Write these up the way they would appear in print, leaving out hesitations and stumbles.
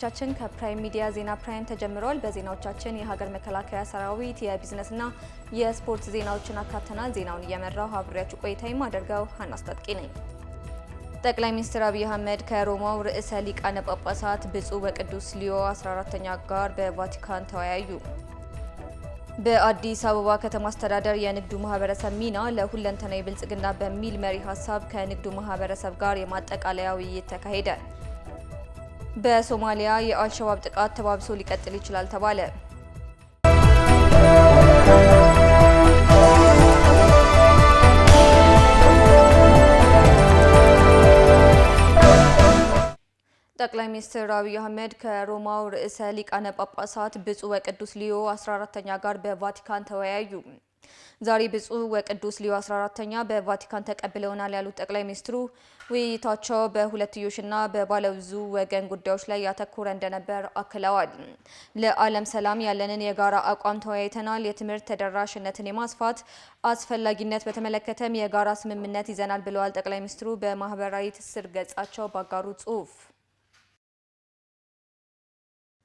ተመልካቾቻችን ከፕራይም ሚዲያ ዜና ፕራይም ተጀምሯል። በዜናዎቻችን የሀገር መከላከያ ሰራዊት የቢዝነስና የስፖርት ዜናዎችን አካተናል። ዜናውን እየመራው አብሬያችሁ ቆይታ የማደርገው ሀና አስታጥቂ ነኝ። ጠቅላይ ሚኒስትር አብይ አህመድ ከሮማው ርዕሰ ሊቃነ ጳጳሳት ብፁዕ ወቅዱስ ሊዮ 14ኛ ጋር በቫቲካን ተወያዩ። በአዲስ አበባ ከተማ አስተዳደር የንግዱ ማህበረሰብ ሚና ለሁለንተናዊ ብልጽግና በሚል መሪ ሀሳብ ከንግዱ ማህበረሰብ ጋር የማጠቃለያ ውይይት ተካሄደ። በሶማሊያ የአልሸባብ ጥቃት ተባብሶ ሊቀጥል ይችላል ተባለ። ጠቅላይ ሚኒስትር አብይ አህመድ ከሮማው ርዕሰ ሊቃነ ጳጳሳት ብፁዕ ወቅዱስ ሊዮ 14ኛ ጋር በቫቲካን ተወያዩ። ዛሬ ብፁዕ ወቅዱስ ሊዮ 14ኛ በቫቲካን ተቀብለውናል ያሉት ጠቅላይ ሚኒስትሩ ውይይታቸው በሁለትዮሽና በባለብዙ ወገን ጉዳዮች ላይ ያተኮረ እንደነበር አክለዋል። ለዓለም ሰላም ያለንን የጋራ አቋም ተወያይተናል። የትምህርት ተደራሽነትን የማስፋት አስፈላጊነት በተመለከተም የጋራ ስምምነት ይዘናል ብለዋል ጠቅላይ ሚኒስትሩ በማህበራዊ ትስስር ገጻቸው ባጋሩ ጽሑፍ።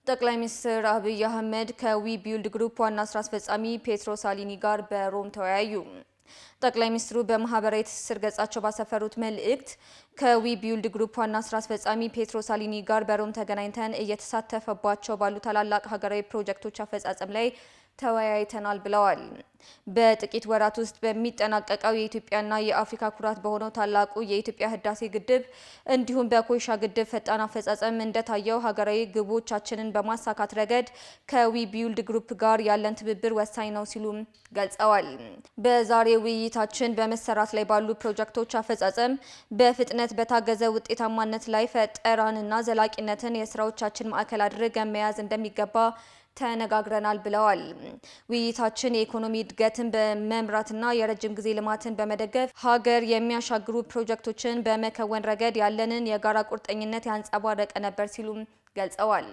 ጠቅላይ ሚኒስትር አብይ አህመድ ከዊ ቢልድ ግሩፕ ዋና ስራ አስፈጻሚ ፔትሮ ሳሊኒ ጋር በሮም ተወያዩ። ጠቅላይ ሚኒስትሩ በማህበራዊ ትስስር ገጻቸው ባሰፈሩት መልእክት ከዊ ቢልድ ግሩፕ ዋና ስራ አስፈጻሚ ፔትሮ ሳሊኒ ጋር በሮም ተገናኝተን እየተሳተፈባቸው ባሉ ታላላቅ ሀገራዊ ፕሮጀክቶች አፈጻጸም ላይ ተወያይተናል ብለዋል። በጥቂት ወራት ውስጥ በሚጠናቀቀው የኢትዮጵያና የአፍሪካ ኩራት በሆነው ታላቁ የኢትዮጵያ ህዳሴ ግድብ እንዲሁም በኮይሻ ግድብ ፈጣን አፈጻጸም እንደታየው ሀገራዊ ግቦቻችንን በማሳካት ረገድ ከዊ ቢልድ ግሩፕ ጋር ያለን ትብብር ወሳኝ ነው ሲሉም ገልጸዋል። በዛሬው ውይይታችን በመሰራት ላይ ባሉ ፕሮጀክቶች አፈጻጸም በፍጥነት በታገዘ ውጤታማነት ላይ ፈጠራንና ዘላቂነትን የስራዎቻችን ማዕከል አድርገን መያዝ እንደሚገባ ተነጋግረናል ብለዋል። ውይይታችን የኢኮኖሚ እድገትን በመምራትና የረጅም ጊዜ ልማትን በመደገፍ ሀገር የሚያሻግሩ ፕሮጀክቶችን በመከወን ረገድ ያለንን የጋራ ቁርጠኝነት ያንጸባረቀ ነበር ሲሉም ገልጸዋል።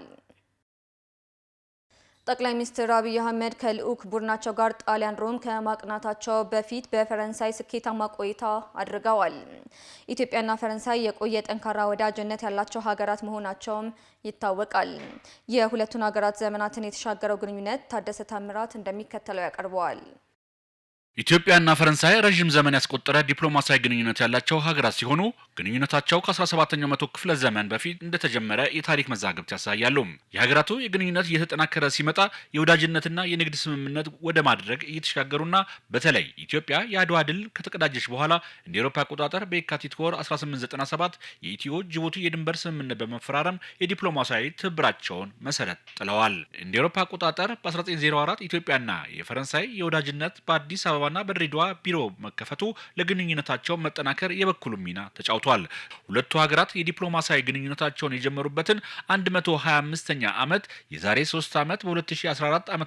ጠቅላይ ሚኒስትር አብይ አህመድ ከልዑክ ቡድናቸው ጋር ጣሊያን ሮም ከማቅናታቸው በፊት በፈረንሳይ ስኬታማ ቆይታ አድርገዋል። ኢትዮጵያና ፈረንሳይ የቆየ ጠንካራ ወዳጅነት ያላቸው ሀገራት መሆናቸውም ይታወቃል። የሁለቱን ሀገራት ዘመናትን የተሻገረው ግንኙነት ታደሰ ታምራት እንደሚከተለው ያቀርበዋል። ኢትዮጵያና ፈረንሳይ ረጅም ዘመን ያስቆጠረ ዲፕሎማሲያዊ ግንኙነት ያላቸው ሀገራት ሲሆኑ ግንኙነታቸው ከ17ኛው መቶ ክፍለ ዘመን በፊት እንደተጀመረ የታሪክ መዛግብት ያሳያሉ። የሀገራቱ የግንኙነት እየተጠናከረ ሲመጣ የወዳጅነትና የንግድ ስምምነት ወደ ማድረግ እየተሻገሩና በተለይ ኢትዮጵያ የአድዋ ድል ከተቀዳጀች በኋላ እንደ አውሮፓ አቆጣጠር በየካቲት ወር 1897 የኢትዮ ጅቡቲ የድንበር ስምምነት በመፈራረም የዲፕሎማሲያዊ ትብብራቸውን መሰረት ጥለዋል። እንደ አውሮፓ አቆጣጠር በ1904 ኢትዮጵያና የፈረንሳይ የወዳጅነት በአዲስ አበባ ዋና በድሬዳዋ ቢሮ መከፈቱ ለግንኙነታቸው መጠናከር የበኩሉ ሚና ተጫውቷል። ሁለቱ ሀገራት የዲፕሎማሲያዊ ግንኙነታቸውን የጀመሩበትን 125ኛ ዓመት የዛሬ 3 ዓመት በ2014 ዓ.ም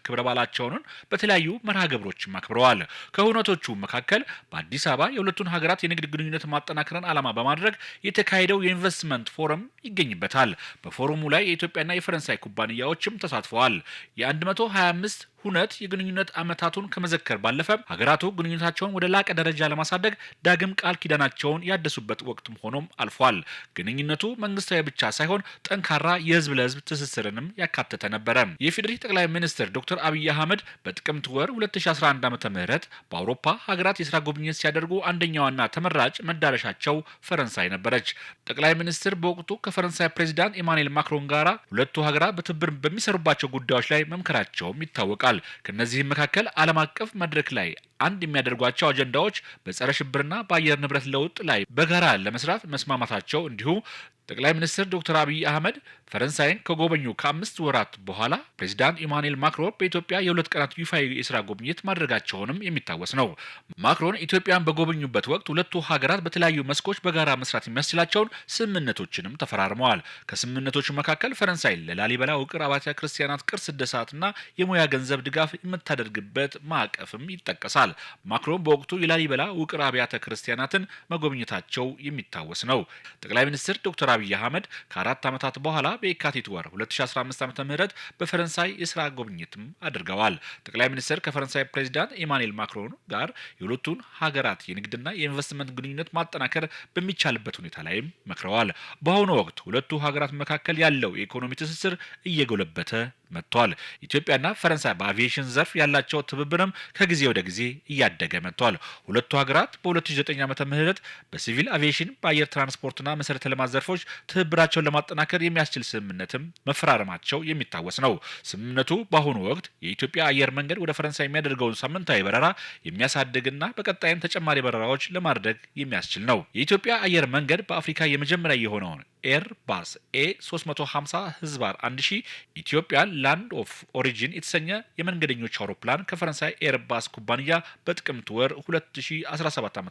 ክብረ በዓላቸውን በተለያዩ መርሃ ግብሮች አክብረዋል። ከሁነቶቹ መካከል በአዲስ አበባ የሁለቱን ሀገራት የንግድ ግንኙነት ማጠናከርን ዓላማ በማድረግ የተካሄደው የኢንቨስትመንት ፎረም ይገኝበታል። በፎረሙ ላይ የኢትዮጵያና የፈረንሳይ ኩባንያዎችም ተሳትፈዋል። የ125 ሁነት የግንኙነት ዓመታቱን ከመዘከር ባለፈ ሀገራቱ ግንኙነታቸውን ወደ ላቀ ደረጃ ለማሳደግ ዳግም ቃል ኪዳናቸውን ያደሱበት ወቅትም ሆኖም አልፏል። ግንኙነቱ መንግስታዊ ብቻ ሳይሆን ጠንካራ የህዝብ ለህዝብ ትስስርንም ያካተተ ነበረ። የፌዴሪ ጠቅላይ ሚኒስትር ዶክተር አብይ አህመድ በጥቅምት ወር 2011 ዓ.ም በአውሮፓ ሀገራት የስራ ጉብኝት ሲያደርጉ አንደኛዋና ተመራጭ መዳረሻቸው ፈረንሳይ ነበረች። ጠቅላይ ሚኒስትር በወቅቱ ከፈረንሳይ ፕሬዚዳንት ኢማኑኤል ማክሮን ጋራ ሁለቱ ሀገራት በትብብር በሚሰሩባቸው ጉዳዮች ላይ መምከራቸውም ይታወቃል። ከነዚህም መካከል ዓለም አቀፍ መድረክ ላይ አንድ የሚያደርጓቸው አጀንዳዎች በጸረ ሽብርና በአየር ንብረት ለውጥ ላይ በጋራ ለመስራት መስማማታቸው እንዲሁም ጠቅላይ ሚኒስትር ዶክተር አብይ አህመድ ፈረንሳይን ከጎበኙ ከ5 ወራት በኋላ ፕሬዚዳንት ኢማኑኤል ማክሮን በኢትዮጵያ የ2 ቀናት ይፋዊ የስራ ጉብኝት ማድረጋቸውንም የሚታወስ ነው። ማክሮን ኢትዮጵያን በጎበኙበት ወቅት ሁለቱ ሀገራት በተለያዩ መስኮች በጋራ መስራት የሚያስችላቸውን ስምምነቶችንም ተፈራርመዋል። ከስምምነቶቹ መካከል ፈረንሳይ ለላሊበላ ውቅር አብያተ ክርስቲያናት ቅርስ እድሳትና የሙያ ገንዘብ ድጋፍ የምታደርግበት ማዕቀፍም ይጠቀሳል። ማክሮን በወቅቱ የላሊበላ ውቅር አብያተ ክርስቲያናትን መጎብኘታቸው የሚታወስ ነው። ጠቅላይ ሚኒስትር ዶክተር አብይ አህመድ ከ4 ዓመታት በኋላ በየካቲት ወር 2015 ዓ.ም በፈረንሳይ የስራ ጉብኝትም አድርገዋል። ጠቅላይ ሚኒስትር ከፈረንሳይ ፕሬዚዳንት ኢማኑኤል ማክሮን ጋር የሁለቱን ሀገራት የንግድና የኢንቨስትመንት ግንኙነት ማጠናከር በሚቻልበት ሁኔታ ላይም መክረዋል። በአሁኑ ወቅት ሁለቱ ሀገራት መካከል ያለው የኢኮኖሚ ትስስር እየጎለበተ መጥቷል። ኢትዮጵያና ፈረንሳይ በአቪዬሽን ዘርፍ ያላቸው ትብብርም ከጊዜ ወደ ጊዜ እያደገ መጥቷል። ሁለቱ ሀገራት በ2009 ዓ.ም በሲቪል አቪዬሽን፣ በአየር ትራንስፖርትና መሰረተ ልማት ዘርፎች ትብብራቸውን ለማጠናከር የሚያስችል ስምምነትም መፈራረማቸው የሚታወስ ነው። ስምምነቱ በአሁኑ ወቅት የኢትዮጵያ አየር መንገድ ወደ ፈረንሳይ የሚያደርገውን ሳምንታዊ በረራ የሚያሳድግና በቀጣይም ተጨማሪ በረራዎች ለማድረግ የሚያስችል ነው። የኢትዮጵያ አየር መንገድ በአፍሪካ የመጀመሪያ የሆነውን ኤርባስ ኤ350 ህዝባር 1000 ኢትዮጵያን ላንድ ኦፍ ኦሪጂን የተሰኘ የመንገደኞች አውሮፕላን ከፈረንሳይ ኤርባስ ኩባንያ በጥቅምት ወር 2017 ዓ.ም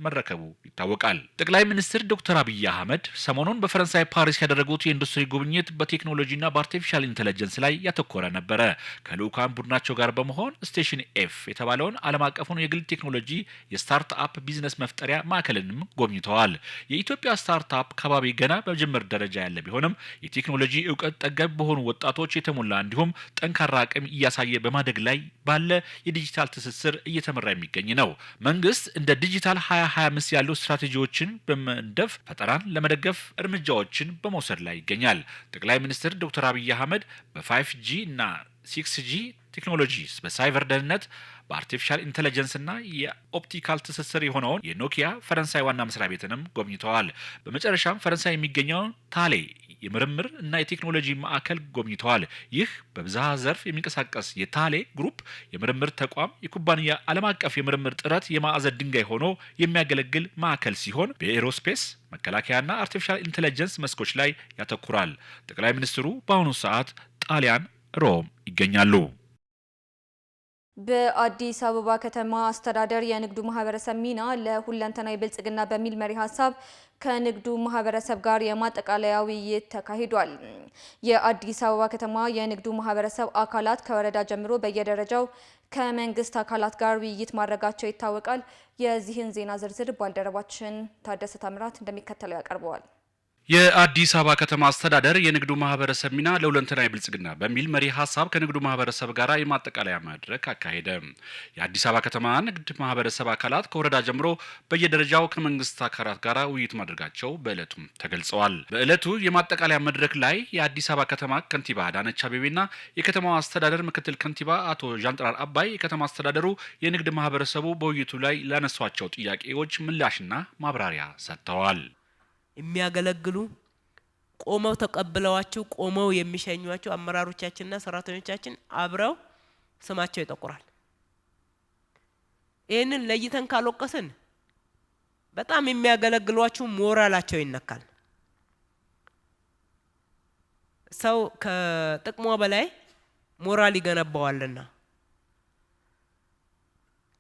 መረከቡ ይታወቃል። ጠቅላይ ሚኒስትር ዶክተር አብይ አህመድ ሰሞኑን በፈረንሳይ ፓሪስ ያደረጉት የኢንዱስትሪ ጉብኝት በቴክኖሎጂና በአርቲፊሻል ኢንተለጀንስ ላይ ያተኮረ ነበረ። ከልዑካን ቡድናቸው ጋር በመሆን ስቴሽን ኤፍ የተባለውን ዓለም አቀፉን የግል ቴክኖሎጂ የስታርት አፕ ቢዝነስ መፍጠሪያ ማዕከልንም ጎብኝተዋል። የኢትዮጵያ ስታርት አፕ ከባቢ ገና በጅምር ደረጃ ያለ ቢሆንም የቴክኖሎጂ እውቀት ጠገብ በሆኑ ወጣቶች የተሞላ እንዲሁም ጠንካራ አቅም እያሳየ በማደግ ላይ ባለ የዲጂታል ትስስር እየተመራ የሚገኝ ነው። መንግስት እንደ ዲጂታል 2025 ያሉ ስትራቴጂዎችን በመንደፍ ፈጠራን ለመደገፍ እርምጃዎችን በመውሰድ ላይ ይገኛል። ጠቅላይ ሚኒስትር ዶክተር አብይ አህመድ በ5G እና 6G ቴክኖሎጂስ፣ በሳይበር ደህንነት፣ በአርቲፊሻል ኢንተለጀንስ እና የኦፕቲካል ትስስር የሆነውን የኖኪያ ፈረንሳይ ዋና መስሪያ ቤትንም ጎብኝተዋል። በመጨረሻም ፈረንሳይ የሚገኘውን ታሌ የምርምር እና የቴክኖሎጂ ማዕከል ጎብኝተዋል። ይህ በብዝሃ ዘርፍ የሚንቀሳቀስ የታሌ ግሩፕ የምርምር ተቋም የኩባንያ ዓለም አቀፍ የምርምር ጥረት የማዕዘን ድንጋይ ሆኖ የሚያገለግል ማዕከል ሲሆን በኤሮስፔስ፣ መከላከያና አርቲፊሻል ኢንተለጀንስ መስኮች ላይ ያተኩራል። ጠቅላይ ሚኒስትሩ በአሁኑ ሰዓት ጣሊያን ሮም ይገኛሉ። በአዲስ አበባ ከተማ አስተዳደር የንግዱ ማህበረሰብ ሚና ለሁለንተናዊ ብልጽግና በሚል መሪ ሀሳብ ከንግዱ ማህበረሰብ ጋር የማጠቃለያ ውይይት ተካሂዷል። የአዲስ አበባ ከተማ የንግዱ ማህበረሰብ አካላት ከወረዳ ጀምሮ በየደረጃው ከመንግስት አካላት ጋር ውይይት ማድረጋቸው ይታወቃል። የዚህን ዜና ዝርዝር ባልደረባችን ታደሰ ታምራት እንደሚከተለው ያቀርበዋል። የአዲስ አበባ ከተማ አስተዳደር የንግዱ ማህበረሰብ ሚና ለሁለንተናዊ ብልጽግና በሚል መሪ ሀሳብ ከንግዱ ማህበረሰብ ጋር የማጠቃለያ መድረክ አካሄደ። የአዲስ አበባ ከተማ ንግድ ማህበረሰብ አካላት ከወረዳ ጀምሮ በየደረጃው ከመንግስት አካላት ጋር ውይይት ማድረጋቸው በዕለቱም ተገልጸዋል። በዕለቱ የማጠቃለያ መድረክ ላይ የአዲስ አበባ ከተማ ከንቲባ አዳነች አቤቤና የከተማው አስተዳደር ምክትል ከንቲባ አቶ ዣንጥራር አባይ የከተማ አስተዳደሩ የንግድ ማህበረሰቡ በውይይቱ ላይ ላነሷቸው ጥያቄዎች ምላሽና ማብራሪያ ሰጥተዋል። የሚያገለግሉ ቆመው ተቀብለዋቸው ቆመው የሚሸኙዋቸው አመራሮቻችንና ሰራተኞቻችን አብረው ስማቸው ይጠቁራል። ይህንን ለይተን ካልወቀስን በጣም የሚያገለግሏቸው ሞራላቸው ይነካል። ሰው ከጥቅሙ በላይ ሞራል ይገነባዋልና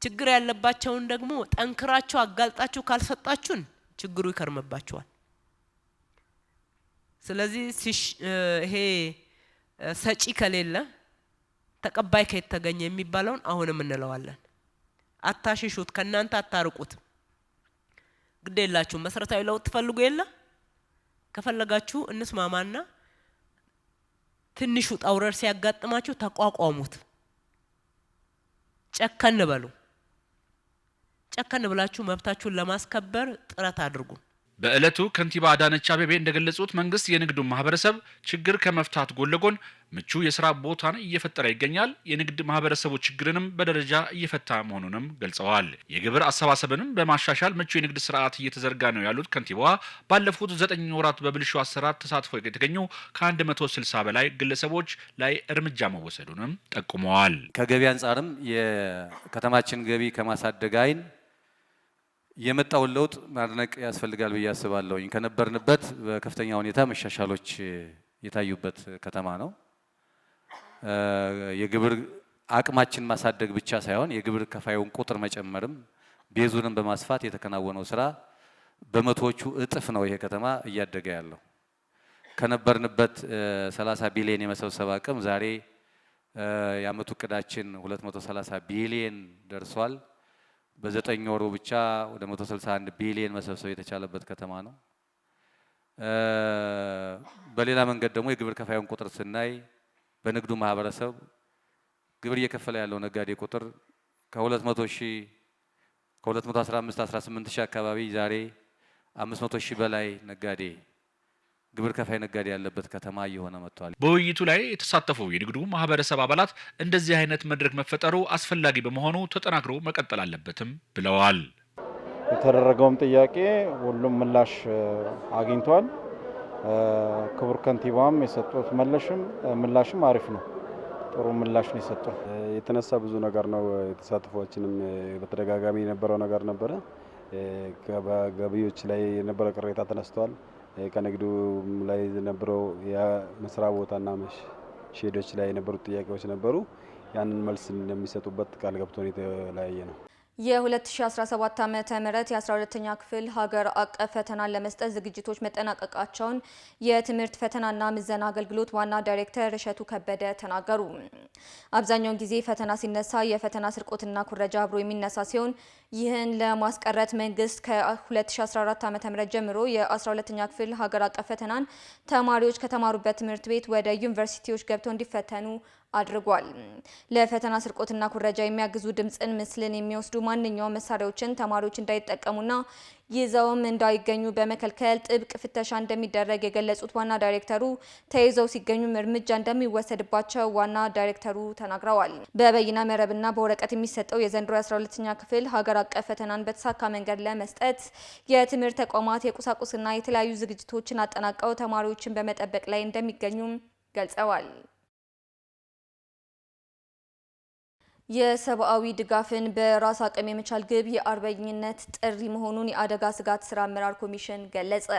ችግር ያለባቸውን ደግሞ ጠንክራቸው አጋልጣቸው ካልሰጣችሁን ችግሩ ይከርምባቸዋል። ስለዚህ ይሄ ሰጪ ከሌለ ተቀባይ ከተገኘ የሚባለውን አሁንም እንለዋለን። አታሽሹት፣ ከናንተ አታርቁት። ግዴላችሁ መሰረታዊ ለውጥ ትፈልጉ የለ ከፈለጋችሁ እንስማማና ትንሹ ጣውረር ሲያጋጥማችሁ ተቋቋሙት። ጨከን በሉ። ጨከን ብላችሁ መብታችሁን ለማስከበር ጥረት አድርጉ። በዕለቱ ከንቲባ አዳነች አቤቤ እንደገለጹት መንግስት የንግዱ ማህበረሰብ ችግር ከመፍታት ጎን ለጎን ምቹ የስራ ቦታን እየፈጠረ ይገኛል። የንግድ ማህበረሰቡ ችግርንም በደረጃ እየፈታ መሆኑንም ገልጸዋል። የግብር አሰባሰብንም በማሻሻል ምቹ የንግድ ስርዓት እየተዘረጋ ነው ያሉት ከንቲባዋ ባለፉት 9 ወራት በብልሹ አሰራር ተሳትፎ የተገኙ ከ160 በላይ ግለሰቦች ላይ እርምጃ መወሰዱንም ጠቁመዋል። ከገቢ አንጻርም የከተማችን ገቢ ከማሳደግ አይን የመጣውን ለውጥ ማድነቅ ያስፈልጋል ብዬ አስባለሁኝ። ከነበርንበት በከፍተኛ ሁኔታ መሻሻሎች የታዩበት ከተማ ነው። የግብር አቅማችን ማሳደግ ብቻ ሳይሆን የግብር ከፋዩን ቁጥር መጨመርም ቤዙንም በማስፋት የተከናወነው ስራ በመቶዎቹ እጥፍ ነው ይሄ ከተማ እያደገ ያለው። ከነበርንበት 30 ቢሊዮን የመሰብሰብ አቅም ዛሬ የአመቱ እቅዳችን 230 ቢሊዮን ደርሷል። በ9 ወሩ ብቻ ወደ 161 ቢሊዮን መሰብሰብ የተቻለበት ከተማ ነው። በሌላ መንገድ ደግሞ የግብር ከፋዩን ቁጥር ስናይ በንግዱ ማህበረሰብ ግብር እየከፈለ ያለው ነጋዴ ቁጥር ከ200 ሺህ ከ215 18 ሺህ አካባቢ ዛሬ 500 ሺህ በላይ ነጋዴ ግብር ከፋይ ነጋዴ ያለበት ከተማ እየሆነ መጥቷል። በውይይቱ ላይ የተሳተፉ የንግዱ ማህበረሰብ አባላት እንደዚህ አይነት መድረክ መፈጠሩ አስፈላጊ በመሆኑ ተጠናክሮ መቀጠል አለበትም ብለዋል። የተደረገውም ጥያቄ ሁሉም ምላሽ አግኝቷል። ክቡር ከንቲባም የሰጡት ምላሽም አሪፍ ነው። ጥሩ ምላሽ ነው የሰጡት። የተነሳ ብዙ ነገር ነው። የተሳትፎችንም በተደጋጋሚ የነበረው ነገር ነበረ። በገቢዎች ላይ የነበረ ቅሬታ ተነስቷል። ከንግዱ ላይ የነበረው የመስሪያ ቦታና ሼዶች ላይ የነበሩት ጥያቄዎች ነበሩ። ያንን መልስ እንደሚሰጡበት ቃል ገብቶ የተለያየ ነው። የ2017 ዓመተ ምህረት የ12ኛ ክፍል ሀገር አቀፍ ፈተናን ለመስጠት ዝግጅቶች መጠናቀቃቸውን የትምህርት ፈተናና ምዘና አገልግሎት ዋና ዳይሬክተር እሸቱ ከበደ ተናገሩ። አብዛኛውን ጊዜ ፈተና ሲነሳ የፈተና ስርቆትና ኩረጃ አብሮ የሚነሳ ሲሆን ይህን ለማስቀረት መንግስት ከ2014 ዓ.ም ጀምሮ የ12ኛ ክፍል ሀገር አቀፍ ፈተናን ተማሪዎች ከተማሩበት ትምህርት ቤት ወደ ዩኒቨርሲቲዎች ገብተው እንዲፈተኑ አድርጓል። ለፈተና ስርቆትና ኩረጃ የሚያግዙ ድምጽን፣ ምስልን የሚወስዱ ማንኛውም መሳሪያዎችን ተማሪዎች እንዳይጠቀሙና ይዘውም እንዳይገኙ በመከልከል ጥብቅ ፍተሻ እንደሚደረግ የገለጹት ዋና ዳይሬክተሩ ተይዘው ሲገኙም እርምጃ እንደሚወሰድባቸው ዋና ዳይሬክተሩ ተናግረዋል። በበይነ መረብና በወረቀት የሚሰጠው የዘንድሮ የ12ኛ ክፍል ሀገር አቀፍ ፈተናን በተሳካ መንገድ ለመስጠት የትምህርት ተቋማት የቁሳቁስና የተለያዩ ዝግጅቶችን አጠናቀው ተማሪዎችን በመጠበቅ ላይ እንደሚገኙም ገልጸዋል። የሰብአዊ ድጋፍን በራስ አቅም የመቻል ግብ የአርበኝነት ጥሪ መሆኑን የአደጋ ስጋት ስራ አመራር ኮሚሽን ገለጸ።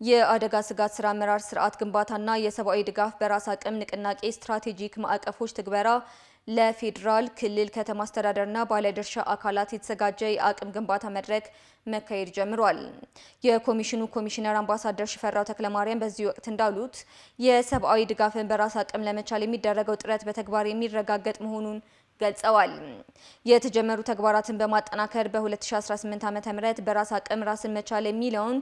የአደጋ ስጋት ስራ አመራር ስርዓት ግንባታና የሰብአዊ ድጋፍ በራስ አቅም ንቅናቄ ስትራቴጂክ ማዕቀፎች ትግበራ ለፌዴራል ክልል ከተማ አስተዳደርና ባለድርሻ አካላት የተዘጋጀ የአቅም ግንባታ መድረክ መካሄድ ጀምሯል። የኮሚሽኑ ኮሚሽነር አምባሳደር ሽፈራው ተክለማርያም በዚህ ወቅት እንዳሉት የሰብአዊ ድጋፍን በራስ አቅም ለመቻል የሚደረገው ጥረት በተግባር የሚረጋገጥ መሆኑን ገልጸዋል። የተጀመሩ ተግባራትን በማጠናከር በ2018 ዓ.ም በራስ አቅም ራስን መቻል የሚለውን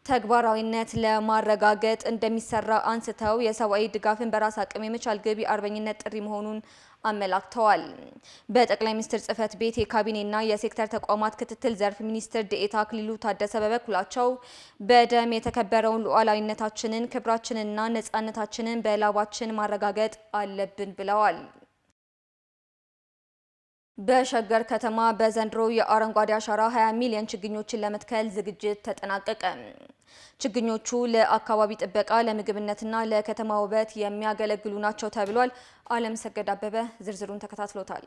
ተግባራዊነት ለማረጋገጥ እንደሚሰራ አንስተው የሰብአዊ ድጋፍን በራስ አቅም የመቻል ግብ የአርበኝነት ጥሪ መሆኑን አመላክተዋል። በጠቅላይ ሚኒስትር ጽህፈት ቤት የካቢኔና የሴክተር ተቋማት ክትትል ዘርፍ ሚኒስትር ዴኤታ አክሊሉ ታደሰ በበኩላቸው በደም የተከበረውን ሉዓላዊነታችንን፣ ክብራችንንና ነጻነታችንን በላባችን ማረጋገጥ አለብን ብለዋል። በሸገር ከተማ በዘንድሮ የአረንጓዴ አሻራ 20 ሚሊዮን ችግኞችን ለመትከል ዝግጅት ተጠናቀቀ። ችግኞቹ ለአካባቢ ጥበቃ፣ ለምግብነትና ለከተማ ውበት የሚያገለግሉ ናቸው ተብሏል። አለም ሰገድ አበበ ዝርዝሩን ተከታትሎታል።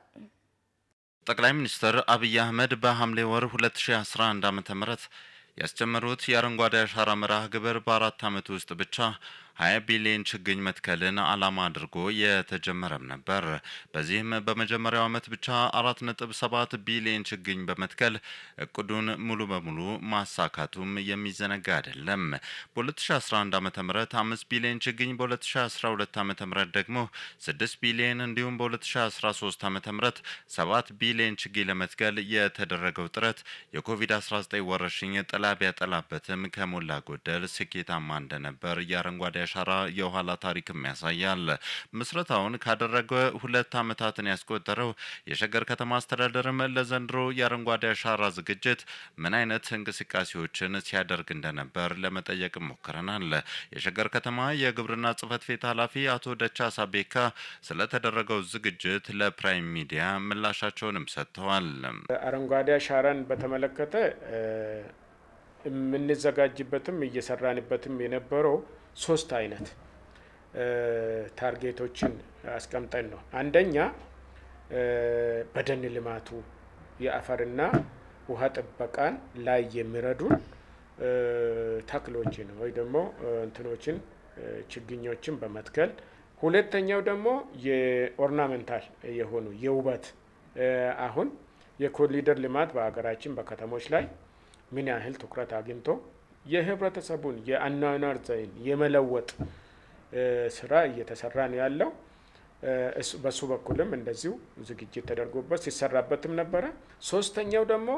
ጠቅላይ ሚኒስትር አብይ አህመድ በሐምሌ ወር 2011 ዓ.ም ያስጀመሩት የአረንጓዴ አሻራ መርሃ ግብር በ4 ዓመት ውስጥ ብቻ 20 ቢሊዮን ችግኝ መትከልን ዓላማ አድርጎ የተጀመረም ነበር። በዚህም በመጀመሪያው ዓመት ብቻ 4.7 ቢሊዮን ችግኝ በመትከል እቅዱን ሙሉ በሙሉ ማሳካቱም የሚዘነጋ አይደለም። በ2011 ዓ.ም 5 ቢሊዮን ችግኝ፣ በ2012 ዓ.ም ደግሞ 6 ቢሊዮን እንዲሁም በ2013 ዓ.ም 7 ቢሊዮን ችግኝ ለመትከል የተደረገው ጥረት የኮቪድ-19 ወረርሽኝ ጥላ ቢያጠላበትም ከሞላ ጎደል ስኬታማ እንደነበር የአረንጓዴ አሻራ የኋላ ታሪክም ያሳያል። ምስረታውን ካደረገ 2 ዓመታትን ያስቆጠረው የሸገር ከተማ አስተዳደርም ለዘንድሮ የአረንጓዴ አሻራ ዝግጅት ምን አይነት እንቅስቃሴዎችን ሲያደርግ እንደነበር ለመጠየቅ ሞክረናል። የሸገር ከተማ የግብርና ጽህፈት ቤት ኃላፊ አቶ ደቻሳ ቤካ ስለተደረገው ዝግጅት ለፕራይም ሚዲያ ምላሻቸውንም ሰጥተዋል። አረንጓዴ አሻራን በተመለከተ የምንዘጋጅበትም እየሰራንበትም የነበረው 3 አይነት ታርጌቶችን አስቀምጠን ነው። አንደኛ በደን ልማቱ የአፈርና ውሃ ጥበቃን ላይ የሚረዱ ተክሎችን ወይ ደግሞ እንትኖችን ችግኞችን በመትከል፣ ሁለተኛው ደግሞ የኦርናሜንታል የሆኑ የውበት አሁን የኮሪደር ልማት በሀገራችን በከተሞች ላይ ምን ያህል ትኩረት አግኝቶ የህብረተሰቡን የአኗኗር ዘይቤ የመለወጥ ስራ እየተሰራ ነው ያለው። በሱ በኩልም እንደዚሁ ዝግጅት ተደርጎበት ሲሰራበትም ነበረ። ሶስተኛው ደግሞ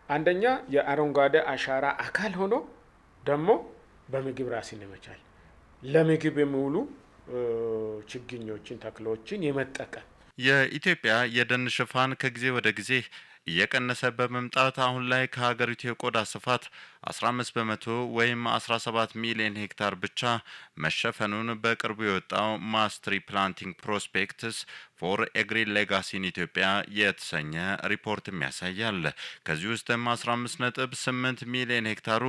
አንደኛ የአረንጓዴ አሻራ አካል ሆኖ ደግሞ በምግብ ራስን የመቻል ለምግብ የሚውሉ ችግኞችን ተክሎችን የመጠቀም የኢትዮጵያ የደን ሽፋን ከጊዜ ወደ ጊዜ እየቀነሰ በመምጣት አሁን ላይ ከሀገሪቱ የቆዳ ስፋት 15 በመቶ ወይም 17 ሚሊዮን ሄክታር ብቻ መሸፈኑን በቅርቡ የወጣው ማስ ትሪ ፕላንቲንግ ፕሮስፔክትስ ፎር ኤ ግሪን ሌጋሲ ኢን ኢትዮጵያ የተሰኘ ሪፖርትም ያሳያል። ከዚህ ውስጥም 15.8 ሚሊዮን ሄክታሩ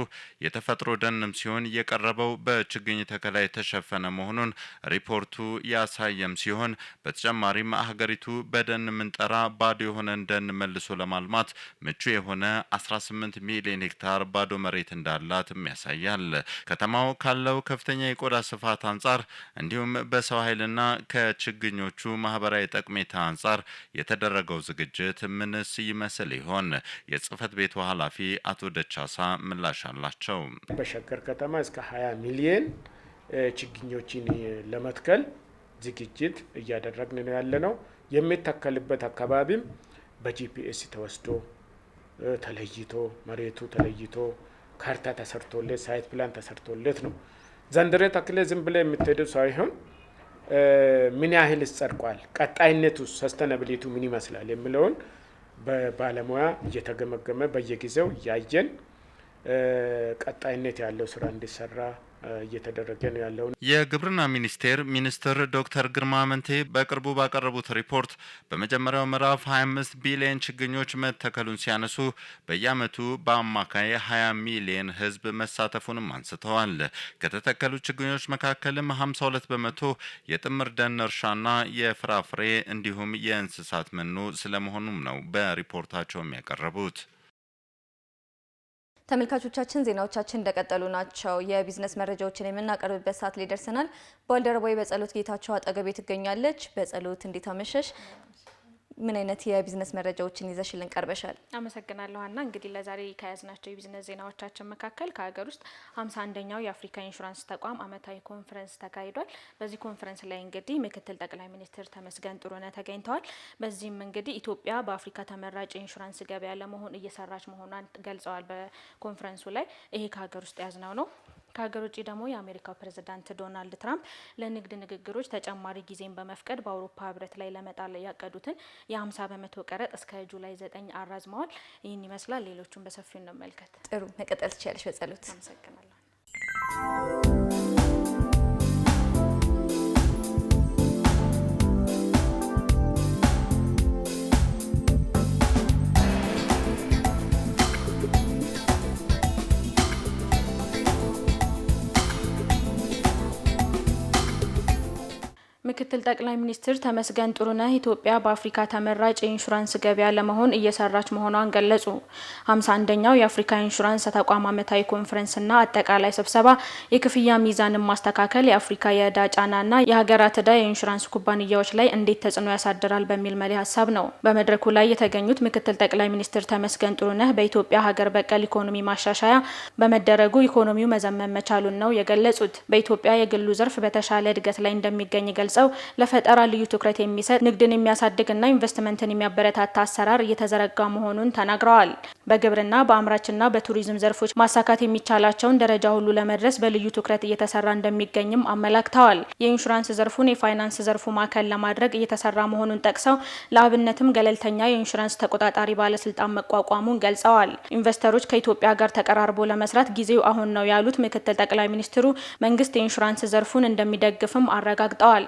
የተፈጥሮ ደንም ሲሆን የቀረበው በችግኝ ተከላ የተሸፈነ መሆኑን ሪፖርቱ ያሳየም ሲሆን በተጨማሪም ሀገሪቱ በደን ምንጠራ ባዶ የሆነን ደን መልሶ ለማልማት ምቹ የሆነ 18 ሚሊዮን ሄክታር ባዶ መሬት እንዳላትም ያሳያል። ከተማው ካለው ከፍተኛ የቆዳ ስፋት አንጻር እንዲሁም በሰው ኃይልና ከችግኞቹ ማህበራዊ ጠቀሜታ አንጻር የተደረገው ዝግጅት ምንስ ይመስል ይሆን? የጽህፈት ቤቱ ኃላፊ አቶ ደቻሳ ምላሽ አላቸው። በሸገር ከተማ እስከ 20 ሚሊዮን ችግኞችን ለመትከል ዝግጅት እያደረግን ነው ያለነው። የሚተከልበት አካባቢም በጂፒኤስ ተወስዶ ተለይቶ መሬቱ ተለይቶ ካርታ ተሰርቶለት ሳይት ፕላን ተሰርቶለት ነው። ዘንድሮ ተክለ ዝም ብለ የምትሄደው ሳይሆን ምን ያህል ጸድቋል፣ ቀጣይነቱ ሰስተናቢሊቲ ምን ይመስላል የሚለውን በባለሙያ እየተገመገመ በየጊዜው ያየን ቀጣይነት ያለው ስራ እንዲሰራ እየተደረገ ነው ያለው። የግብርና ሚኒስትር ዶክተር ግርማ አመንቴ በቅርቡ ባቀረቡት ሪፖርት በመጀመሪያው ምዕራፍ 25 ቢሊዮን ችግኞች መተከሉን ሲያነሱ በየዓመቱ በአማካይ 20 ሚሊዮን ሕዝብ መሳተፉንም አንስተዋል። ከተተከሉ ችግኞች መካከልም 52 በመቶ የጥምር ደን እርሻና የፍራፍሬ እንዲሁም የእንስሳት መኖ ስለመሆኑም ነው በሪፖርታቸው የሚያቀርቡት። ተመልካቾቻችን ዜናዎቻችን እንደቀጠሉ ናቸው። የቢዝነስ መረጃዎችን የምናቀርብበት ሰዓት ላይ ደርሰናል። ባልደረባዬ በጸሎት ጌታቸው አጠገቤ ትገኛለች። በጸሎት እንዴት አመሸሽ? ምን አይነት የቢዝነስ መረጃዎችን ይዘሽልን ቀርበሻል? አመሰግናለሁ ሀና። እንግዲህ ለዛሬ ከያዝናቸው የቢዝነስ ዜናዎቻችን መካከል ከሀገር ውስጥ 51ኛው የአፍሪካ ኢንሹራንስ ተቋም አመታዊ ኮንፈረንስ ተካሂዷል። በዚህ ኮንፈረንስ ላይ እንግዲህ ምክትል ጠቅላይ ሚኒስትር ተመስገን ጥሩነህ ተገኝተዋል። በዚህም እንግዲህ ኢትዮጵያ በአፍሪካ ተመራጭ የኢንሹራንስ ገበያ ለመሆን እየሰራች መሆኗን ገልጸዋል። በኮንፈረንሱ ላይ ይሄ ከሀገር ውስጥ ያዝነው ነው። ከሀገር ውጭ ደግሞ የአሜሪካው ፕሬዝዳንት ዶናልድ ትራምፕ ለንግድ ንግግሮች ተጨማሪ ጊዜን በመፍቀድ በአውሮፓ ህብረት ላይ ለመጣል ያቀዱትን የ50 በመቶ ቀረጥ እስከ ጁላይ 9 አራዝመዋል። ይህን ይመስላል። ሌሎቹን በሰፊው እንመልከት። ጥሩ መቀጠል ትችላለሽ በጸሎት። አመሰግናለሁ። ምክትል ጠቅላይ ሚኒስትር ተመስገን ጥሩነህ ኢትዮጵያ በአፍሪካ ተመራጭ የኢንሹራንስ ገበያ ለመሆን እየሰራች መሆኗን ገለጹ። 51ኛው የአፍሪካ ኢንሹራንስ ተቋም አመታዊ ኮንፈረንስና አጠቃላይ ስብሰባ የክፍያ ሚዛንን ማስተካከል፣ የአፍሪካ የዕዳ ጫናና የሀገራት ዕዳ የኢንሹራንስ ኩባንያዎች ላይ እንዴት ተጽዕኖ ያሳድራል በሚል መሪ ሀሳብ ነው። በመድረኩ ላይ የተገኙት ምክትል ጠቅላይ ሚኒስትር ተመስገን ጥሩነህ በኢትዮጵያ ሀገር በቀል ኢኮኖሚ ማሻሻያ በመደረጉ ኢኮኖሚው መዘመን መቻሉን ነው የገለጹት። በኢትዮጵያ የግሉ ዘርፍ በተሻለ እድገት ላይ እንደሚገኝ ገልጸው ለፈጠራ ልዩ ትኩረት የሚሰጥ ንግድን የሚያሳድግና ኢንቨስትመንትን የሚያበረታታ አሰራር እየተዘረጋ መሆኑን ተናግረዋል። በግብርና በአምራችና በቱሪዝም ዘርፎች ማሳካት የሚቻላቸውን ደረጃ ሁሉ ለመድረስ በልዩ ትኩረት እየተሰራ እንደሚገኝም አመላክተዋል። የኢንሹራንስ ዘርፉን የፋይናንስ ዘርፉ ማዕከል ለማድረግ እየተሰራ መሆኑን ጠቅሰው ለአብነትም ገለልተኛ የኢንሹራንስ ተቆጣጣሪ ባለስልጣን መቋቋሙን ገልጸዋል። ኢንቨስተሮች ከኢትዮጵያ ጋር ተቀራርቦ ለመስራት ጊዜው አሁን ነው ያሉት ምክትል ጠቅላይ ሚኒስትሩ መንግስት የኢንሹራንስ ዘርፉን እንደሚደግፍም አረጋግጠዋል።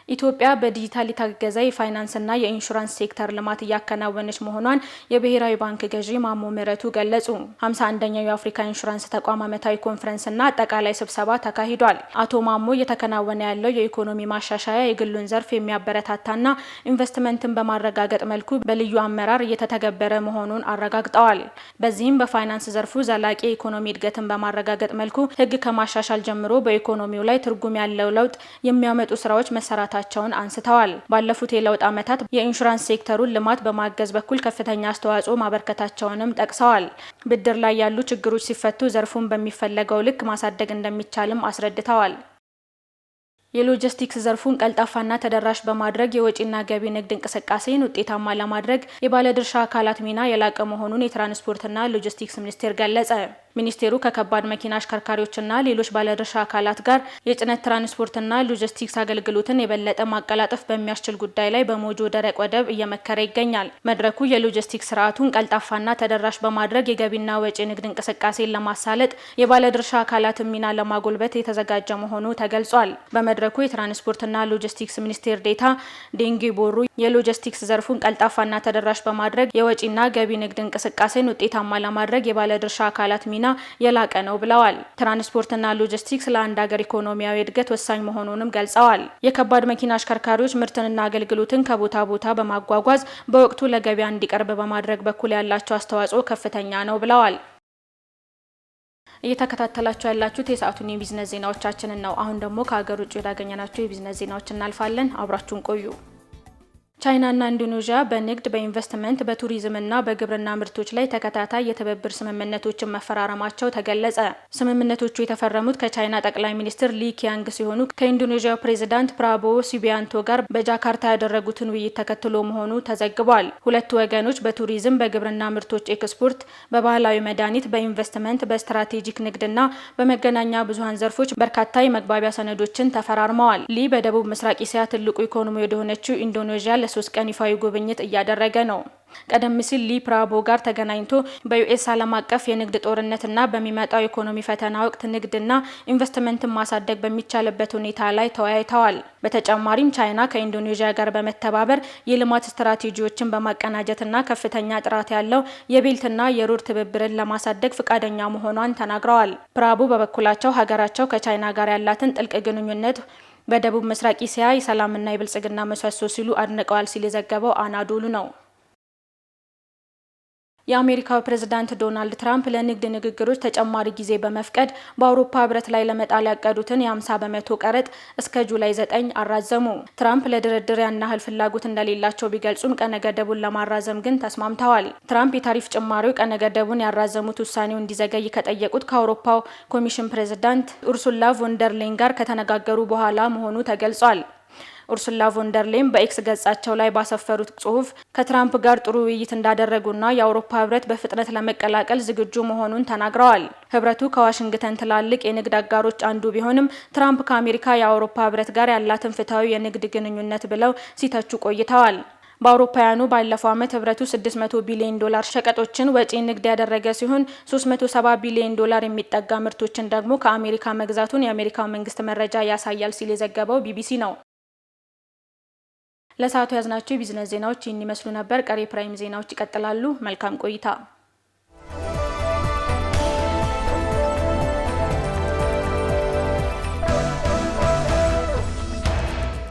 ኢትዮጵያ በዲጂታል የታገዘ የፋይናንስና የኢንሹራንስ ሴክተር ልማት እያከናወነች መሆኗን የብሔራዊ ባንክ ገዢ ማሞ ምህረቱ ገለጹ። 51ኛው የአፍሪካ ኢንሹራንስ ተቋም አመታዊ ኮንፈረንስና አጠቃላይ ስብሰባ ተካሂዷል። አቶ ማሞ እየተከናወነ ያለው የኢኮኖሚ ማሻሻያ የግሉን ዘርፍ የሚያበረታታና ኢንቨስትመንትን በማረጋገጥ መልኩ በልዩ አመራር እየተተገበረ መሆኑን አረጋግጠዋል። በዚህም በፋይናንስ ዘርፉ ዘላቂ የኢኮኖሚ እድገትን በማረጋገጥ መልኩ ሕግ ከማሻሻል ጀምሮ በኢኮኖሚው ላይ ትርጉም ያለው ለውጥ የሚያመጡ ስራዎች መሰራታቸውን አንስተዋል። ባለፉት የለውጥ ዓመታት የኢንሹራንስ ሴክተሩን ልማት በማገዝ በኩል ከፍተኛ አስተዋጽኦ ማበርከታቸውንም ጠቅሰዋል። ብድር ላይ ያሉ ችግሮች ሲፈቱ ዘርፉን በሚፈለገው ልክ ማሳደግ እንደሚቻልም አስረድተዋል። የሎጂስቲክስ ዘርፉን ቀልጣፋና ተደራሽ በማድረግ የወጪና ገቢ ንግድ እንቅስቃሴን ውጤታማ ለማድረግ የባለድርሻ አካላት ሚና የላቀ መሆኑን የትራንስፖርትና ሎጂስቲክስ ሚኒስቴር ገለጸ። ሚኒስቴሩ ከከባድ መኪና አሽከርካሪዎችና ሌሎች ባለድርሻ አካላት ጋር የጭነት ትራንስፖርትና ሎጂስቲክስ አገልግሎትን የበለጠ ማቀላጠፍ በሚያስችል ጉዳይ ላይ በሞጆ ደረቅ ወደብ እየመከረ ይገኛል። መድረኩ የሎጂስቲክስ ስርዓቱን ቀልጣፋና ተደራሽ በማድረግ የገቢና ወጪ ንግድ እንቅስቃሴን ለማሳለጥ የባለድርሻ አካላትን ሚና ለማጎልበት የተዘጋጀ መሆኑ ተገልጿል። በመድረኩ የትራንስፖርትና ሎጂስቲክስ ሚኒስቴር ዴኤታ ዴንጌ ቦሩ የሎጂስቲክስ ዘርፉን ቀልጣፋና ተደራሽ በማድረግ የወጪና ገቢ ንግድ እንቅስቃሴን ውጤታማ ለማድረግ የባለድርሻ አካላት ሚና የላቀ ነው ብለዋል። ትራንስፖርትና ሎጂስቲክስ ለአንድ ሀገር ኢኮኖሚያዊ እድገት ወሳኝ መሆኑንም ገልጸዋል። የከባድ መኪና አሽከርካሪዎች ምርትንና አገልግሎትን ከቦታ ቦታ በማጓጓዝ በወቅቱ ለገበያ እንዲቀርብ በማድረግ በኩል ያላቸው አስተዋጽኦ ከፍተኛ ነው ብለዋል። እየተከታተላችሁ ያላችሁት የሰዓቱን የቢዝነስ ዜናዎቻችንን ነው። አሁን ደግሞ ከሀገር ውጭ ወዳገኘናቸው የቢዝነስ ዜናዎች እናልፋለን። አብራችሁን ቆዩ። ቻይናና ኢንዶኔዥያ በንግድ፣ በኢንቨስትመንት፣ በቱሪዝምና በግብርና ምርቶች ላይ ተከታታይ የትብብር ስምምነቶችን መፈራረማቸው ተገለጸ። ስምምነቶቹ የተፈረሙት ከቻይና ጠቅላይ ሚኒስትር ሊ ኪያንግ ሲሆኑ ከኢንዶኔዥያው ፕሬዝዳንት ፕራቦዎ ሱቢያንቶ ጋር በጃካርታ ያደረጉትን ውይይት ተከትሎ መሆኑ ተዘግቧል። ሁለቱ ወገኖች በቱሪዝም፣ በግብርና ምርቶች ኤክስፖርት፣ በባህላዊ መድኃኒት፣ በኢንቨስትመንት፣ በስትራቴጂክ ንግድና በመገናኛ ብዙሃን ዘርፎች በርካታ የመግባቢያ ሰነዶችን ተፈራርመዋል። ሊ በደቡብ ምስራቅ እስያ ትልቁ ኢኮኖሚ ወደሆነችው ኢንዶኔዥያ ለ3 ቀን ይፋዊ ጉብኝት እያደረገ ነው። ቀደም ሲል ሊ ፕራቦ ጋር ተገናኝቶ በዩኤስ ዓለም አቀፍ የንግድ ጦርነትና በሚመጣው ኢኮኖሚ ፈተና ወቅት ንግድና ኢንቨስትመንትን ማሳደግ በሚቻልበት ሁኔታ ላይ ተወያይተዋል። በተጨማሪም ቻይና ከኢንዶኔዥያ ጋር በመተባበር የልማት ስትራቴጂዎችን በማቀናጀትና ከፍተኛ ጥራት ያለው የቤልትና የሮድ ትብብርን ለማሳደግ ፈቃደኛ መሆኗን ተናግረዋል። ፕራቦ በበኩላቸው ሀገራቸው ከቻይና ጋር ያላትን ጥልቅ ግንኙነት በደቡብ ምስራቅ እስያ የሰላምና የብልጽግና ምሰሶ ሲሉ አድንቀዋል ሲል የዘገበው አናዶሉ ነው። የአሜሪካው ፕሬዝዳንት ዶናልድ ትራምፕ ለንግድ ንግግሮች ተጨማሪ ጊዜ በመፍቀድ በአውሮፓ ህብረት ላይ ለመጣል ያቀዱትን የ50 በመቶ ቀረጥ እስከ ጁላይ 9 አራዘሙ። ትራምፕ ለድርድር ያን ያህል ፍላጎት እንደሌላቸው ቢገልጹም ቀነ ገደቡን ለማራዘም ግን ተስማምተዋል። ትራምፕ የታሪፍ ጭማሪው ቀነ ገደቡን ያራዘሙት ውሳኔው እንዲዘገይ ከጠየቁት ከአውሮፓው ኮሚሽን ፕሬዝዳንት ኡርሱላ ቮንደርሌን ጋር ከተነጋገሩ በኋላ መሆኑ ተገልጿል። ኡርሱላ ቮንደርሌን በኤክስ ገጻቸው ላይ ባሰፈሩት ጽሁፍ ከትራምፕ ጋር ጥሩ ውይይት እንዳደረጉና የአውሮፓ ህብረት በፍጥነት ለመቀላቀል ዝግጁ መሆኑን ተናግረዋል። ህብረቱ ከዋሽንግተን ትላልቅ የንግድ አጋሮች አንዱ ቢሆንም ትራምፕ ከአሜሪካ የአውሮፓ ህብረት ጋር ያላትን ፍትሐዊ የንግድ ግንኙነት ብለው ሲተቹ ቆይተዋል። በአውሮፓውያኑ ባለፈው ዓመት ህብረቱ $600 ቢሊዮን ሸቀጦችን ወጪ ንግድ ያደረገ ሲሆን $370 ቢሊዮን የሚጠጋ ምርቶችን ደግሞ ከአሜሪካ መግዛቱን የአሜሪካው መንግስት መረጃ ያሳያል ሲል የዘገበው ቢቢሲ ነው። ለሰዓቱ ያዝናቸው የቢዝነስ ዜናዎች ይህን ይመስሉ ነበር። ቀሪ ፕራይም ዜናዎች ይቀጥላሉ። መልካም ቆይታ።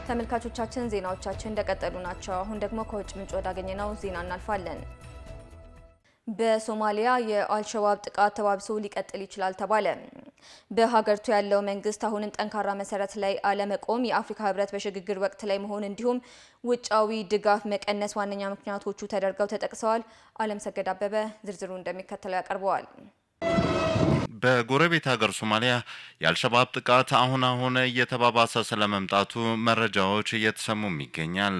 ተመልካቾቻችን ዜናዎቻችን እንደቀጠሉ ናቸው። አሁን ደግሞ ከውጭ ምንጭ ወዳገኘነው ዜና እናልፋለን። በሶማሊያ የአልሸባብ ጥቃት ተባብሶ ሊቀጥል ይችላል ተባለ። በሀገሪቱ ያለው መንግስት አሁንም ጠንካራ መሰረት ላይ አለመቆም፣ የአፍሪካ ህብረት በሽግግር ወቅት ላይ መሆን እንዲሁም ውጫዊ ድጋፍ መቀነስ ዋነኛ ምክንያቶቹ ተደርገው ተጠቅሰዋል። አለም ሰገድ አበበ ዝርዝሩ እንደሚከተለው ያቀርበዋል። በጎረቤት ሀገር ሶማሊያ የአልሸባብ ጥቃት አሁን እየተባባሰ ስለመምጣቱ መረጃዎች እየተሰሙም ይገኛል።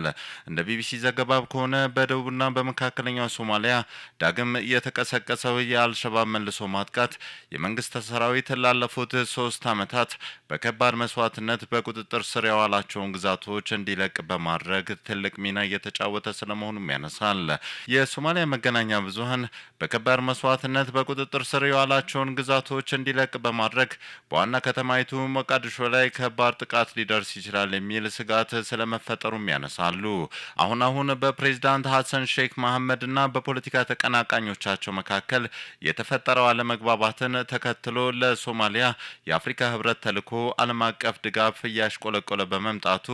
እንደ ቢቢሲ ዘገባ ከሆነ በደቡብና በመካከለኛው ሶማሊያ ዳግም የተቀሰቀሰው የአልሸባብ መልሶ ማጥቃት የመንግስት ሰራዊት ላለፉት 3 ዓመታት በከባድ መስዋዕትነት በቁጥጥር ስር ያዋላቸውን ግዛቶች እንዲለቅ በማድረግ ትልቅ ሚና እየተጫወተ ስለመሆኑም ያነሳል። የሶማሊያ መገናኛ ብዙሃን በከባድ መስዋዕትነት በቁጥጥር ስር የዋላቸውን ግዛቶች እንዲለቅ በማድረግ በዋና ከተማይቱ ሞቃዲሾ ላይ ከባድ ጥቃት ሊደርስ ይችላል የሚል ስጋት ስለመፈጠሩም ያነሳሉ። አሁን በፕሬዝዳንት ሀሰን ሼክ መሐመድ እና በፖለቲካ ተቀናቃኞቻቸው መካከል የተፈጠረው አለመግባባትን ተከትሎ ለሶማሊያ የአፍሪካ ህብረት ተልዕኮ ዓለም አቀፍ ድጋፍ እያሽቆለቆለ በመምጣቱ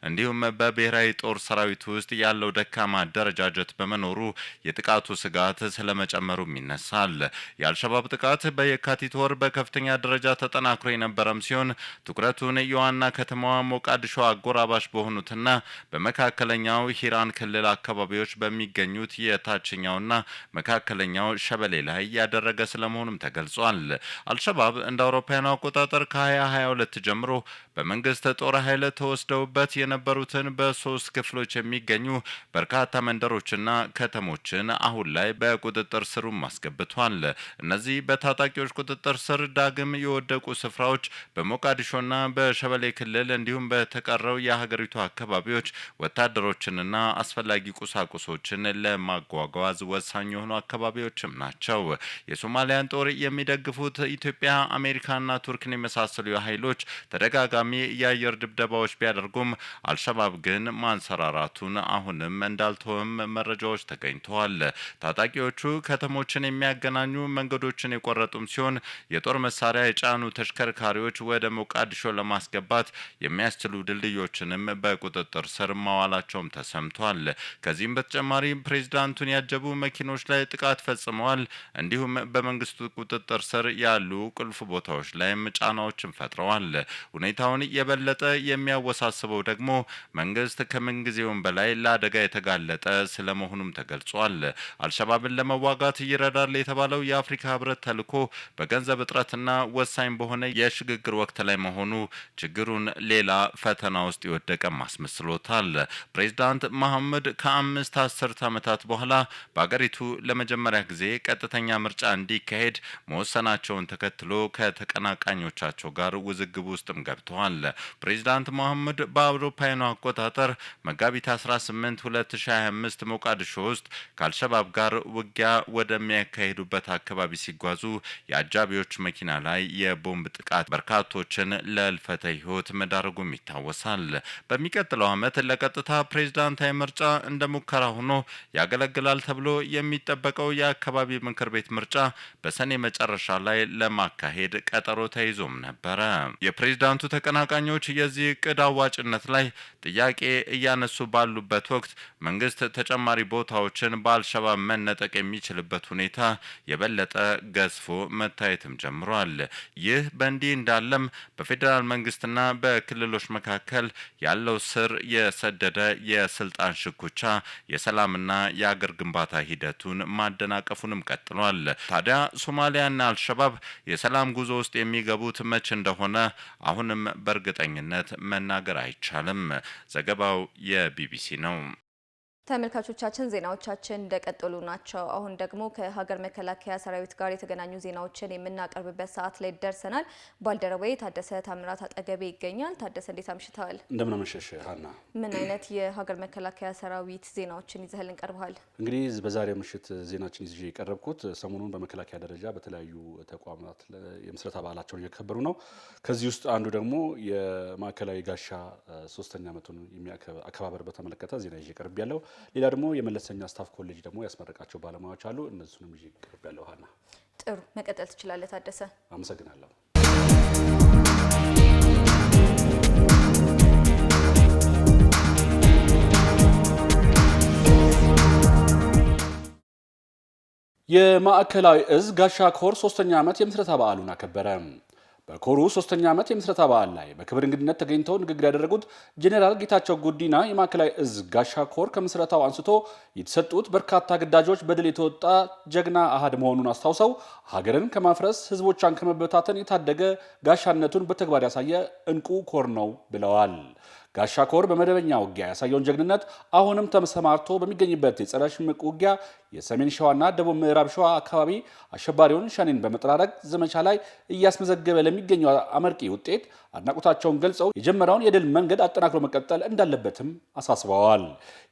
እንዲሁም በብሔራዊ ጦር ሰራዊት ውስጥ ያለው ደካማ አደረጃጀት በመኖሩ የጥቃቱ ስጋት ስለመጨመሩም ይነሳል። የአልሸባብ ጥቃት በየካቲት የካቲት ወር በከፍተኛ ደረጃ ተጠናክሮ የነበረም ሲሆን ትኩረቱን የዋና ከተማዋ ሞቃዲሾ አጎራባሽ በሆኑትና በመካከለኛው ሂራን ክልል አካባቢዎች በሚገኙት የታችኛውና መካከለኛው ሸበሌ ላይ ያደረገ ስለመሆኑም ተገልጿል። አልሸባብ እንደ አውሮፓውያኑ አቆጣጠር ከ2022 ጀምሮ በመንግስት ጦር ኃይል ተወስደውበት የነበሩትን በሶስት ክፍሎች የሚገኙ በርካታ መንደሮችና ከተሞችን አሁን ላይ በቁጥጥር ስሩ ማስገብቷል። እነዚህ በታጣቂዎች ቁጥጥር ስር ዳግም የወደቁ ስፍራዎች በሞቃዲሾና በሸበሌ ክልል እንዲሁም በተቀረው የሀገሪቱ አካባቢዎች ወታደሮችንና አስፈላጊ ቁሳቁሶችን ለማጓጓዝ ወሳኝ የሆኑ አካባቢዎችም ናቸው። የሶማሊያን ጦር የሚደግፉት ኢትዮጵያ፣ አሜሪካና ቱርክን የመሳሰሉ ኃይሎች ተደጋጋሚ የአየር ድብደባዎች ቢያደርጉም አልሸባብ ግን ማንሰራራቱን አሁንም እንዳልተወም መረጃዎች ተገኝተዋል። ታጣቂዎቹ ከተሞችን የሚያገናኙ መንገዶችን የቆረጡም ሲሆን የጦር መሳሪያ የጫኑ ተሽከርካሪዎች ወደ ሞቃዲሾ ለማስገባት የሚያስችሉ ድልድዮችንም በቁጥጥር ስር ማዋላቸውም ተሰምቷል። ከዚህም በተጨማሪ ፕሬዝዳንቱን ያጀቡ መኪኖች ላይ ጥቃት ፈጽመዋል። እንዲሁም በመንግስቱ ቁጥጥር ስር ያሉ ቁልፍ ቦታዎች ላይም ጫናዎችን ፈጥረዋል። ሁኔታውን የበለጠ የሚያወሳስበው ደግሞ መንግስት ከምንጊዜውም በላይ ለአደጋ የተጋለጠ ስለመሆኑም ተገልጿል። አልሸባብን ለመዋጋት ይረዳል የተባለው የአፍሪካ ህብረት ተልዕኮ በገንዘብ እጥረትና ወሳኝ በሆነ የሽግግር ወቅት ላይ መሆኑ ችግሩን ሌላ ፈተና ውስጥ የወደቀም አስመስሎታል። ፕሬዝዳንት መሐመድ ከ5 አስርት ዓመታት በኋላ በአገሪቱ ለመጀመሪያ ጊዜ ቀጥተኛ ምርጫ እንዲካሄድ መወሰናቸውን ተከትሎ ከተቀናቃኞቻቸው ጋር ውዝግብ ውስጥም ገብተዋል። ፕሬዝዳንት መሐመድ በአውሮፓውያኑ አቆጣጠር መጋቢት 18 2025 ሞቃዲሾ ውስጥ ከአልሸባብ ጋር ውጊያ ወደሚያካሂዱበት አካባቢ ሲጓዙ የአጃቢዎች መኪና ላይ የቦምብ ጥቃት በርካቶችን ለእልፈተ ህይወት መዳረጉም ይታወሳል። በሚቀጥለው ዓመት ለቀጥታ ፕሬዝዳንታዊ ምርጫ እንደ ሙከራ ሆኖ ያገለግላል ተብሎ የሚጠበቀው የአካባቢ ምክር ቤት ምርጫ በሰኔ መጨረሻ ላይ ለማካሄድ ቀጠሮ ተይዞም ነበረ። የፕሬዝዳንቱ ተቀናቃኞች የዚህ እቅድ አዋጭነት ላይ ጥያቄ እያነሱ ባሉበት ወቅት መንግስት ተጨማሪ ቦታዎችን በአልሸባብ መነጠቅ የሚችልበት ሁኔታ የበለጠ ገዝፎ መታየትም ጀምሯል። ይህ በእንዲህ እንዳለም በፌዴራል መንግስትና በክልሎች መካከል ያለው ስር የሰደደ የስልጣን ሽኩቻ የሰላምና የአገር ግንባታ ሂደቱን ማደናቀፉንም ቀጥሏል። ታዲያ ሶማሊያና አልሸባብ የሰላም ጉዞ ውስጥ የሚገቡት መቼ እንደሆነ አሁንም በእርግጠኝነት መናገር አይቻልም። ዘገባው የቢቢሲ ነው። ተመልካቾቻችን ዜናዎቻችን እንደቀጠሉ ናቸው። አሁን ደግሞ ከሀገር መከላከያ ሰራዊት ጋር የተገናኙ ዜናዎችን የምናቀርብበት ሰዓት ላይ ደርሰናል። ባልደረባዬ ታደሰ ታምራት አጠገቤ ይገኛል። ታደሰ እንዴት አምሽተዋል? እንደምን አመሸሽ ሀና። ምን አይነት የሀገር መከላከያ ሰራዊት ዜናዎችን ይዘህልን ቀርበሃል? እንግዲህ በዛሬው ምሽት ዜናችን ይዤ የቀረብኩት ሰሞኑን በመከላከያ ደረጃ በተለያዩ ተቋማት የምስረታ በዓላቸውን እያከበሩ ነው። ከዚህ ውስጥ አንዱ ደግሞ የማዕከላዊ ጋሻ 3ኛ ዓመቱን አከባበር በተመለከተ ዜና ይዤ ቀርቤያለሁ። ሌላ ደግሞ የመለሰኛ ስታፍ ኮሌጅ ደግሞ ያስመረቃቸው ባለሙያዎች አሉ። እነሱንም ይዤ ቀርቤያለሁ። ሀና ጥሩ፣ መቀጠል ትችላለህ ታደሰ። አመሰግናለሁ። የማዕከላዊ እዝ ጋሻ ኮር 3ኛ ዓመት የምስረታ በዓሉን አከበረ። በኮሩ 3ኛ ዓመት የምስረታ በዓል ላይ በክብር እንግድነት ተገኝተው ንግግር ያደረጉት ጄኔራል ጌታቸው ጉዲና የማዕከላዊ እዝ ጋሻ ኮር ከምስረታው አንስቶ የተሰጡት በርካታ ግዳጆች በድል የተወጣ ጀግና አሃድ መሆኑን አስታውሰው ሀገርን ከማፍረስ ህዝቦቿን ከመበታተን የታደገ ጋሻነቱን በተግባር ያሳየ እንቁ ኮር ነው ብለዋል። ጋሻ ኮር በመደበኛ ውጊያ ያሳየውን ጀግንነት አሁንም ተሰማርቶ በሚገኝበት የጸረ ሽምቅ ውጊያ የሰሜን ሸዋና ደቡብ ምዕራብ ሸዋ አካባቢ አሸባሪውን ሸኔን በመጠራረግ ዘመቻ ላይ እያስመዘገበ ለሚገኘው አመርቂ ውጤት አድናቆታቸውን ገልጸው የጀመረውን የድል መንገድ አጠናክሮ መቀጠል እንዳለበትም አሳስበዋል።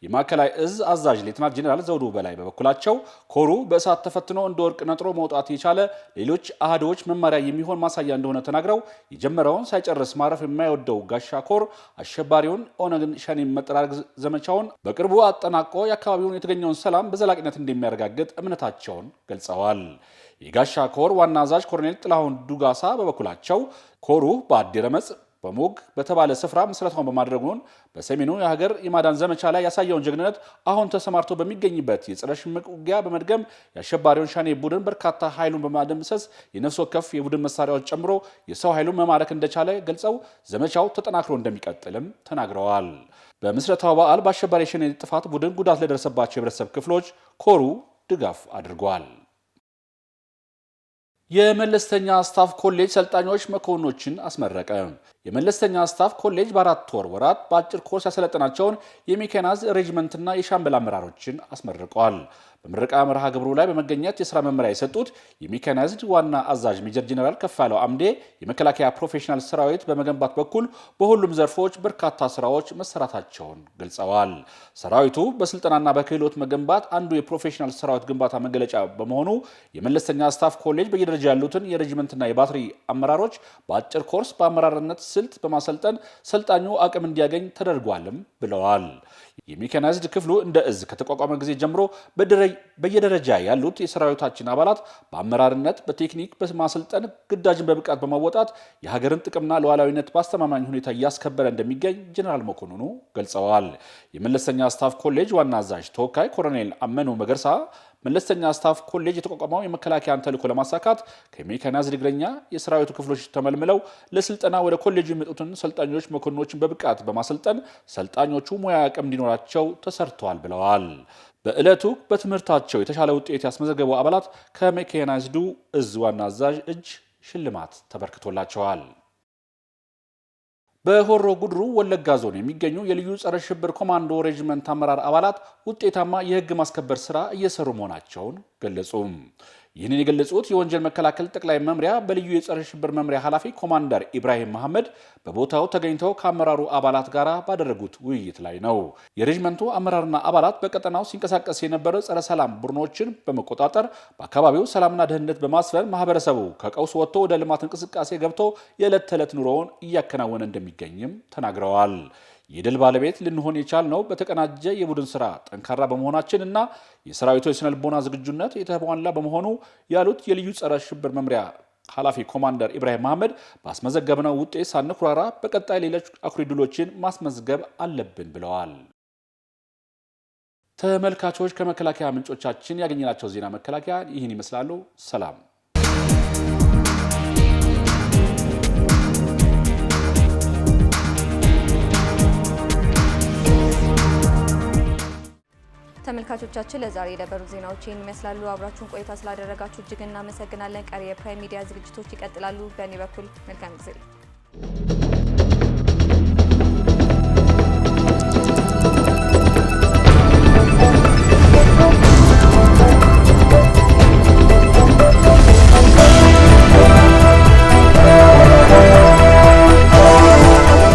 የማዕከላዊ እዝ አዛዥ ሌተናንት ጄኔራል ዘውዱ በላይ በበኩላቸው ኮሩ በእሳት ተፈትኖ እንደ ወርቅ ነጥሮ መውጣት የቻለ ሌሎች አሃዶች መማሪያ የሚሆን ማሳያ እንደሆነ ተናግረው የጀመረውን ሳይጨርስ ማረፍ የማይወደው ጋሻ ኮር አሸባሪውን ኦነግን ሸኔን መጠራረግ ዘመቻውን በቅርቡ አጠናቆ የአካባቢውን የተገኘውን ሰላም በዘላቂነት እንደሚያረጋግጥ እምነታቸውን ገልጸዋል። የጋሻ ኮር ዋና አዛዥ ኮሎኔል ጥላሁን ዱጋሳ በበኩላቸው ኮሩ በአዲ ረመጽ፣ በሞግ በተባለ ስፍራ ምስረታውን በማድረጉን በሰሜኑ የሀገር የማዳን ዘመቻ ላይ ያሳየውን ጀግንነት አሁን ተሰማርቶ በሚገኝበት የጸረ ሽምቅ ውጊያ በመድገም የአሸባሪውን ሻኔ ቡድን በርካታ ኃይሉን በማደምሰስ የነፍስ ወከፍ የቡድን መሳሪያዎች ጨምሮ የሰው ኃይሉን መማረክ እንደቻለ ገልጸው ዘመቻው ተጠናክሮ እንደሚቀጥልም ተናግረዋል። በምስረታው በዓል በአሸባሪ ሸኔ ጥፋት ቡድን ጉዳት ለደረሰባቸው የህብረተሰብ ክፍሎች ኮሩ ድጋፍ አድርጓል። የመለስተኛ ስታፍ ኮሌጅ ሰልጣኞች መኮንኖችን አስመረቀ። የመለስተኛ ስታፍ ኮሌጅ በ4 ወራት በአጭር ኮርስ ያሰለጠናቸውን የሜካናይዝ ሬጅመንትና የሻምበል አመራሮችን አስመርቀዋል። በምረቃ መርሃ ግብሩ ላይ በመገኘት የሥራ መመሪያ የሰጡት የሜካናይዝድ ዋና አዛዥ ሜጀር ጄኔራል ከፋለው አምዴ የመከላከያ ፕሮፌሽናል ሰራዊት በመገንባት በኩል በሁሉም ዘርፎች በርካታ ስራዎች መሰራታቸውን ገልጸዋል። ሰራዊቱ በስልጠናና በክህሎት መገንባት አንዱ የፕሮፌሽናል ሰራዊት ግንባታ መገለጫ በመሆኑ የመለስተኛ ስታፍ ኮሌጅ በየደረጃ ያሉትን የሬጅመንትና የባትሪ አመራሮች በአጭር ኮርስ በአመራርነት ስልት በማሰልጠን ሰልጣኙ አቅም እንዲያገኝ ተደርጓልም ብለዋል። የሜካናይዝድ ክፍሉ እንደ እዝ ከተቋቋመ ጊዜ ጀምሮ በየደረጃ ያሉት የሰራዊታችን አባላት በአመራርነት በቴክኒክ በማሰልጠን ግዳጅን በብቃት በመወጣት የሀገርን ጥቅምና ሉዓላዊነት በአስተማማኝ ሁኔታ እያስከበረ እንደሚገኝ ጄኔራል መኮንኑ ገልጸዋል። የመለስተኛ ስታፍ ኮሌጅ ዋና አዛዥ ተወካይ ኮሎኔል አመኑ መገርሳ መለስተኛ ስታፍ ኮሌጅ የተቋቋመው የመከላከያን ተልዕኮ ለማሳካት ከሜካናይዝድ እግረኛ የሰራዊቱ ክፍሎች ተመልምለው ለስልጠና ወደ ኮሌጁ የሚመጡትን ሰልጣኞች መኮንኖችን በብቃት በማሰልጠን ሰልጣኞቹ ሙያ አቅም እንዲኖራቸው ተሰርተዋል ብለዋል። በዕለቱ በትምህርታቸው የተሻለ ውጤት ያስመዘገቡ አባላት ከሜካናይዝዱ እዝ ዋና አዛዥ እጅ ሽልማት ተበርክቶላቸዋል። በሆሮ ጉድሩ ወለጋ ዞን የሚገኙ የልዩ ጸረ ሽብር ኮማንዶ ሬጅመንት አመራር አባላት ውጤታማ የህግ ማስከበር ስራ እየሰሩ መሆናቸውን ገለጹ። ይህንን የገለጹት የወንጀል መከላከል ጠቅላይ መምሪያ በልዩ የጸረ ሽብር መምሪያ ኃላፊ ኮማንደር ኢብራሂም መሐመድ በቦታው ተገኝተው ከአመራሩ አባላት ጋር ባደረጉት ውይይት ላይ ነው። የሬጅመንቱ አመራርና አባላት በቀጠናው ሲንቀሳቀስ የነበረ ጸረ ሰላም ቡድኖችን በመቆጣጠር በአካባቢው ሰላምና ደህንነት በማስፈን ማህበረሰቡ ከቀውስ ወጥቶ ወደ ልማት እንቅስቃሴ ገብቶ የዕለት ተዕለት ኑሮውን እያከናወነ እንደሚገኝም ተናግረዋል። የድል ባለቤት ልንሆን የቻልነው በተቀናጀ የቡድን ስራ ጠንካራ በመሆናችን እና የሰራዊቱ የስነ ልቦና ዝግጁነት የተሟላ በመሆኑ ያሉት የልዩ ጸረ ሽብር መምሪያ ኃላፊ ኮማንደር ኢብራሂም መሐመድ ባስመዘገብነው ውጤት ሳንኩራራ በቀጣይ ሌሎች አኩሪ ድሎችን ማስመዝገብ አለብን ብለዋል። ተመልካቾች ከመከላከያ ምንጮቻችን ያገኘናቸው ዜና መከላከያ ይህን ይመስላሉ። ሰላም። ተመልካቾቻችን ለዛሬ የነበሩ ዜናዎች ይህን ይመስላሉ። አብራችሁን ቆይታ ስላደረጋችሁ እጅግ እናመሰግናለን። ቀሪ የፕራይም ሚዲያ ዝግጅቶች ይቀጥላሉ። በእኔ በኩል መልካም ጊዜ።